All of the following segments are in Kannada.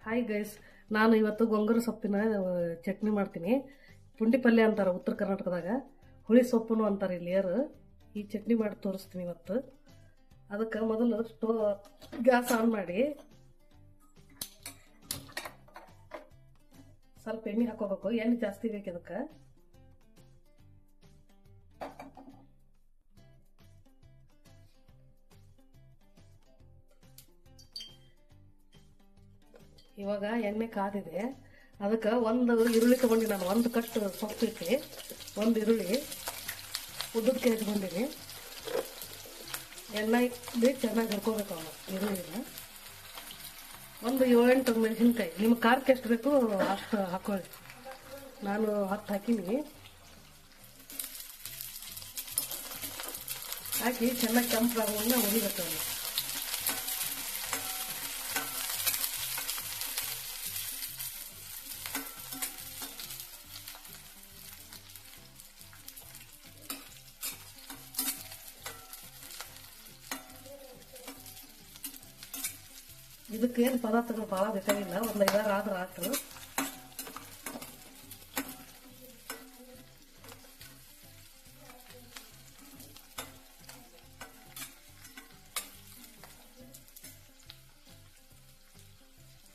ಹಾಯ್ ಗೈಸ್, ನಾನು ಇವತ್ತು ಗೊಂಗೂರು ಸೊಪ್ಪಿನ ಚಟ್ನಿ ಮಾಡ್ತೀನಿ. ಪುಂಡಿ ಪಲ್ಯ ಅಂತಾರೆ ಉತ್ತರ ಕರ್ನಾಟಕದಾಗ, ಹುಳಿ ಸೊಪ್ಪು ಅಂತಾರೆ ಇಲ್ಲಿಯರು. ಈ ಚಟ್ನಿ ಮಾಡಿ ತೋರಿಸ್ತೀನಿ ಇವತ್ತು. ಅದಕ್ಕೆ ಮೊದಲು ಗ್ಯಾಸ್ ಆನ್ ಮಾಡಿ ಸ್ವಲ್ಪ ಎಣ್ಣೆ ಹಾಕೋಬೇಕು. ಎಣ್ಣೆ ಜಾಸ್ತಿ ಬೇಕು ಅದಕ್ಕೆ. ಇವಾಗ ಎಣ್ಣೆ ಕಾದಿದೆ. ಅದಕ್ಕೆ ಒಂದು ಈರುಳ್ಳಿ ತಗೊಂಡಿ ನಾನು. ಒಂದು ಕಟ್ಟು ಸೊಪ್ಪು ಇಟ್ಟು ಒಂದು ಈರುಳ್ಳಿ ಉದ್ದಕ್ಕೆ ಇಟ್ಕೊಂಡಿನಿ. ಎಣ್ಣೆ ಚೆನ್ನಾಗಿ ಹುರ್ಕೋಬೇಕು ಅವನು ಈರುಳ್ಳಿನ. ಒಂದು 7-8 ಮೆಣಸಿನ್ಕಾಯಿ, ನಿಮ್ಗೆ ಖಾರಕ್ಕೆ ಎಷ್ಟು ಬೇಕು ಅಷ್ಟು ಹಾಕೊಳ್ಳಿ. ನಾನು 10 ಹಾಕಿನಿ. ಹಾಕಿ ಚೆನ್ನಾಗಿ ಕೆಂಪಾಗೋನ್ನ ಹುರಿಬೇಕು ಅವನು. ಇದಕ್ಕೇನು ಪದಾರ್ಥಗಳು ಭಾಳ ಬೇಕಾಗಿಲ್ಲ, ಒಂದು 5-6 ಆದ್ರೆ ಆಯ್ತು.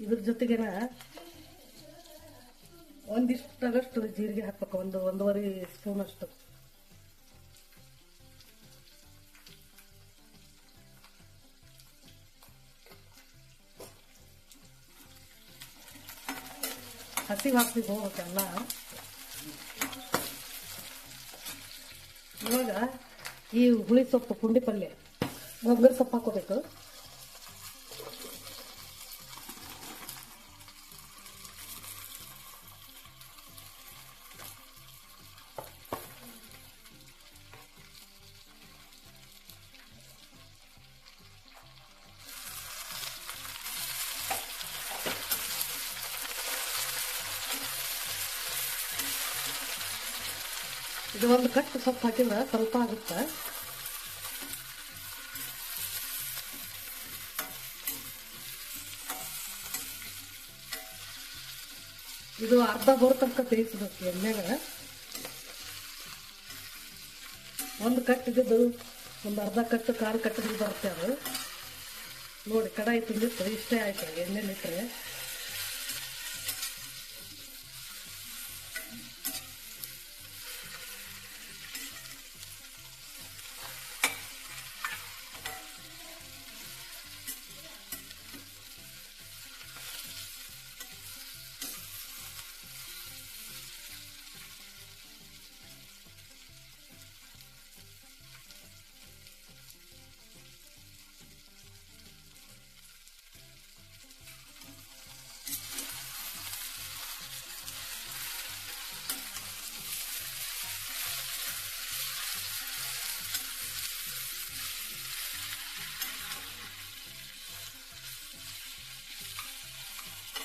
ಇದ್ರ ಜೊತೆಗೇನ ಒಂದಿಷ್ಟಷ್ಟು ಜೀರಿಗೆ ಹಾಕ್ಬೇಕು, 1-1.5 ಸ್ಪೂನ್ ಅಷ್ಟು. ಹಸಿ ವಾಸನೆ ಹೋಗ್ಬೇಕಲ್ಲ. ಇವಾಗ ಈ ಹುಳಿ ಸೊಪ್ಪು ಪುಂಡಿ ಪಲ್ಯ ಗೊಂಗೂರು ಸೊಪ್ಪು ಹಾಕೋಬೇಕು. ಇದು ಒಂದು ಕಟ್ಟು ಸೊಪ್ಪು ಹಾಕಿದ್ರೆ ಸ್ವಲ್ಪ ಆಗುತ್ತೆ. ಇದು ಅರ್ಧ ಬರೋ ತನಕ ಬೇಯಿಸ್ಬೇಕು ಎಣ್ಣೆಗ. ಒಂದು ಕಟ್ಟಿದ್ದು ಒಂದು ಅರ್ಧ ಕಟ್ಟು ಕಾಲು ಕಟ್ಟಿದ್ದು ಬರುತ್ತೆ. ಅದು ನೋಡಿ ಕಡಾಯಿ ತುಂಬಿಟ್ಟು ಇಷ್ಟೇ ಆಯ್ತು ಎಣ್ಣೆಲಿಟ್ರೆ.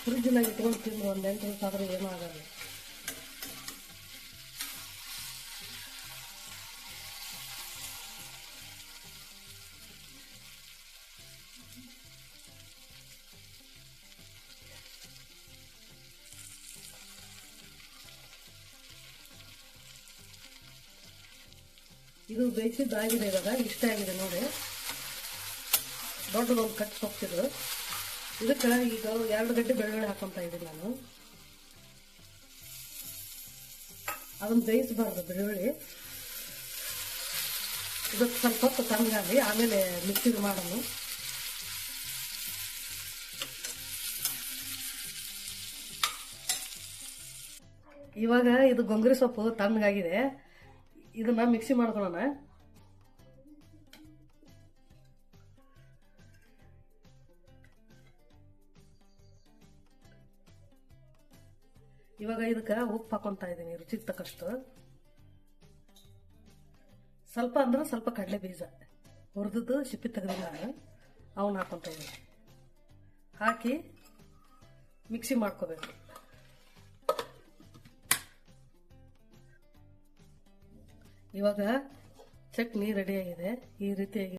ಫ್ರಿಜ್ನಾಗ ಇಟ್ಕೊಂಡು ತಿಂದು ಒಂದು 8 ದಿವಸ ಆದ್ರೆ ಏನೂ ಆಗಲ್ಲ. ಇದು ಬೇಯಿಸಿದ್ದಾಗಿದೆ. ಇವಾಗ ಇಷ್ಟ ಆಗಿದೆ ನೋಡಿ. ದೊಡ್ಡದೊಂದು ಕಟ್ ಸೊಪ್ಪಿದು. ಇದಕ್ಕೆ ಈಗ 2 ಗಡ್ಡೆ ಬೆಳ್ಳುಳ್ಳಿ ಹಾಕೊಂತ ಇದ್ದೀನಿ ನಾನು. ಅದನ್ನು ಬೇಯಿಸಬಾರ್ದು ಬೆಳ್ಳುಳ್ಳಿ. ಇದಕ್ಕೆ ಸ್ವಲ್ಪ ಹೊತ್ತು ತಣ್ಣಗಾಗಿ ಆಮೇಲೆ ಮಿಕ್ಸಿಗೆ ಮಾಡೋಣ. ಇವಾಗ ಇದು ಗೊಂಗೂರು ಸೊಪ್ಪು ತಣ್ಣಗಾಗಿದೆ. ಇದನ್ನ ಮಿಕ್ಸಿ ಮಾಡ್ಕೊಳ್ಳೋಣ. ಇವಾಗ ಇದಕ್ಕೆ ಉಪ್ಪು ಹಾಕೊಂತ ಇದ್ದೀನಿ ರುಚಿಗೆ ತಕ್ಕಷ್ಟು. ಸ್ವಲ್ಪ ಅಂದ್ರೆ ಸ್ವಲ್ಪ ಕಡಲೆ ಬೀಜ ಹುರಿದು ಸಿಪ್ಪಿ ತೆಗೆದಿಲ್ಲ, ಅವನ್ನ ಹಾಕೊಂತ ಇದ್ದೀನಿ. ಹಾಕಿ ಮಿಕ್ಸಿ ಮಾಡ್ಕೋಬೇಕು. ಇವಾಗ ಚಟ್ನಿ ರೆಡಿಯಾಗಿದೆ. ಈ ರೀತಿಯಾಗಿ